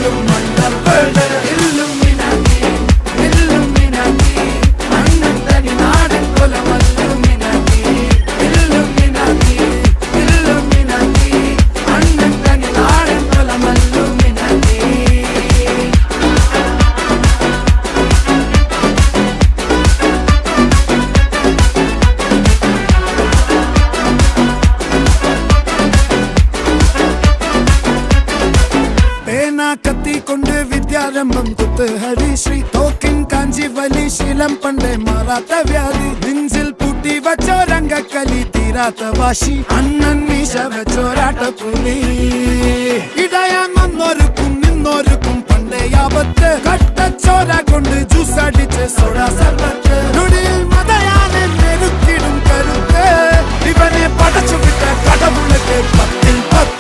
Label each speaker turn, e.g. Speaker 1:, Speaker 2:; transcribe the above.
Speaker 1: പോലും മണ്ടപ്പേട് Illuminati Illuminati അണ്ണൻ തനി നാടൻ കൊലമല്ലുമിനാറ്റി ഇല്ലുമിനാറ്റി ഇല്ലുമിനാറ്റി അണ്ണൻ തനി നാടൻ കൊലമല്ലുമിനാറ്റി. കത്തി കൊണ്ട് വിദ്യാരംഭം കുത്ത് ഹരിശ്രീ തോക്കിൻ കാഞ്ചി വലി ശീലം പണ്ടേ മാറാത്ത വ്യാധി നെഞ്ചിൽ പൂട്ടി വച്ചോരംഗക്കലി തീരാത്ത വാശി അണ്ണൻ മീശ വെച്ചോരാട്ട പുലി ഇടയാൻ വന്നോർക്കും നിന്നോർക്കും പണ്ടേ ആപത്ത് കട്ടച്ചോര കൊണ്ട് ജ്യൂസ് അടിച്ച് സോഡ സർബത്ത്